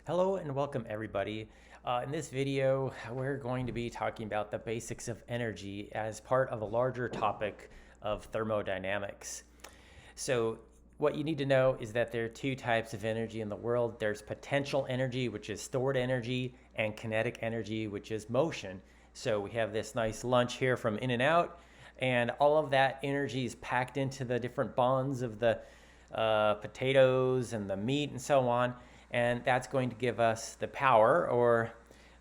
Hello and welcome everybody. In this video, we're going to be talking about the basics of energy as part of a larger topic of thermodynamics. So what you need to know is that there are two types of energy in the world. There's potential energy, which is stored energy, and kinetic energy, which is motion. So we have this nice lunch here from In-N-Out, and all of that energy is packed into the different bonds of the potatoes and the meat and so on. And that's going to give us the power or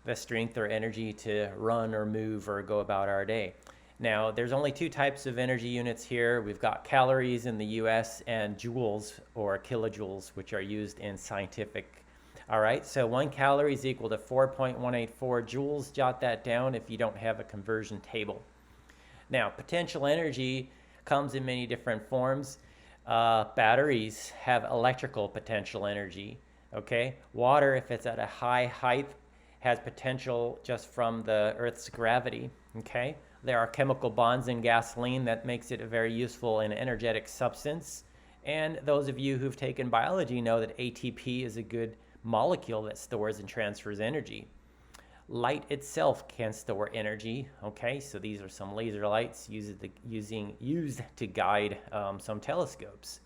the strength or energy to run or move or go about our day. Now, there's only two types of energy units here. We've got calories in the US and joules or kilojoules, which are used in scientific. All right, so 1 calorie is equal to 4.184 joules. Jot that down if you don't have a conversion table. Now, potential energy comes in many different forms. Batteries have electrical potential energy. Okay, water, if it's at a high height, has potential just from the Earth's gravity. Okay, there are chemical bonds in gasoline that makes it a very useful and energetic substance. And those of you who've taken biology know that ATP is a good molecule that stores and transfers energy. Light itself can store energy. Okay, so these are some laser lights used to guide some telescopes.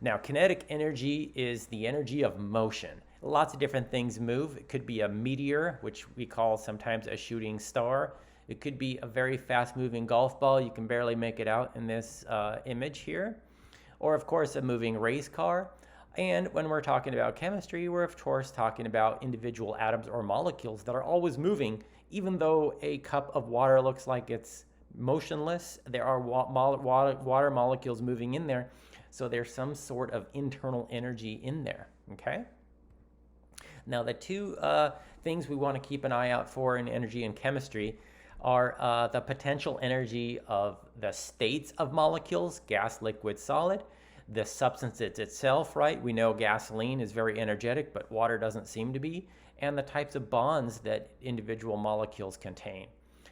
Now, kinetic energy is the energy of motion. Lots of different things move. It could be a meteor, which we call sometimes a shooting star. It could be a very fast-moving golf ball. You can barely make it out in this image here. Or, of course, a moving race car. And when we're talking about chemistry, we're, of course, talking about individual atoms or molecules that are always moving. Even though a cup of water looks like it's motionless, there are water molecules moving in there. So there's some sort of internal energy in there, okay? Now, the two things we want to keep an eye out for in energy and chemistry are the potential energy of the states of molecules, gas, liquid, solid, the substance itself, right? We know gasoline is very energetic, but water doesn't seem to be, and the types of bonds that individual molecules contain.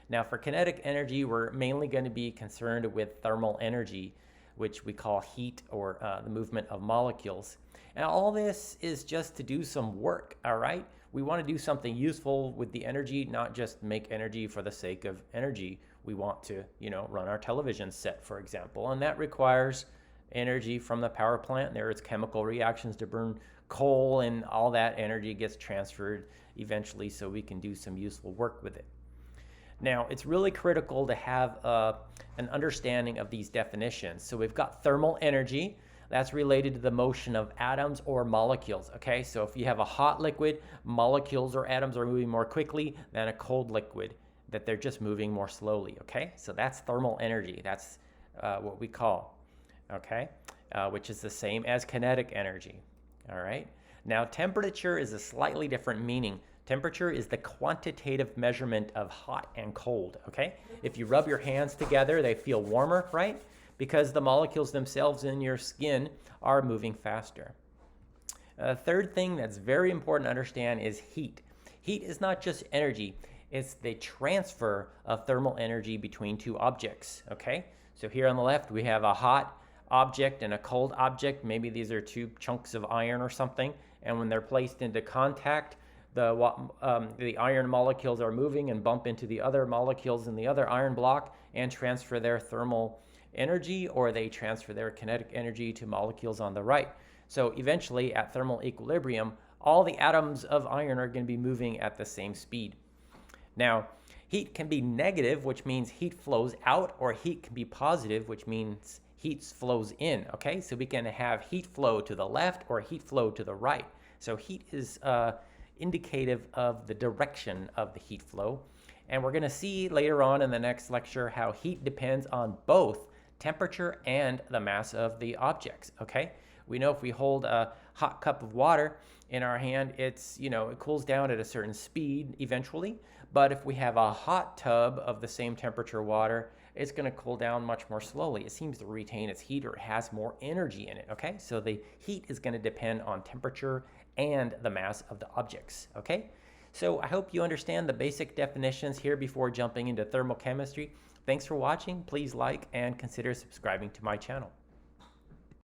Now, for kinetic energy, we're mainly going to be concerned with thermal energy, which we call heat or the movement of molecules. And all this is just to do some work, all right? We want to do something useful with the energy, not just make energy for the sake of energy. We want to, run our television set, for example, and that requires energy from the power plant. There is chemical reactions to burn coal, and all that energy gets transferred eventually so we can do some useful work with it. Now, it's really critical to have an understanding of these definitions. So we've got thermal energy. That's related to the motion of atoms or molecules, okay? So if you have a hot liquid, molecules or atoms are moving more quickly than a cold liquid, that they're just moving more slowly, okay? So that's thermal energy. That's what we call, okay? Which is the same as kinetic energy, all right? Now, temperature is a slightly different meaning. Temperature is the quantitative measurement of hot and cold, okay? If you rub your hands together, they feel warmer, right? Because the molecules themselves in your skin are moving faster. The third thing that's very important to understand is heat. Heat is not just energy, it's the transfer of thermal energy between two objects, okay? So here on the left, we have a hot object and a cold object. Maybe these are two chunks of iron or something, and when they're placed into contact, the iron molecules are moving and bump into the other molecules in the other iron block and transfer their thermal energy, or they transfer their kinetic energy to molecules on the right. So eventually, at thermal equilibrium, all the atoms of iron are going to be moving at the same speed. Now, heat can be negative, which means heat flows out, or heat can be positive, which means heat flows in, okay? So we can have heat flow to the left or heat flow to the right. So heat is indicative of the direction of the heat flow. And we're going to see later on in the next lecture how heat depends on both temperature and the mass of the objects, okay? We know if we hold a hot cup of water in our hand, it cools down at a certain speed eventually. But if we have a hot tub of the same temperature water, it's going to cool down much more slowly. It seems to retain its heat, or it has more energy in it, okay? So the heat is going to depend on temperature and the mass of the objects, okay? So I hope you understand the basic definitions here before jumping into thermal chemistry. Thanks for watching. Please like and consider subscribing to my channel.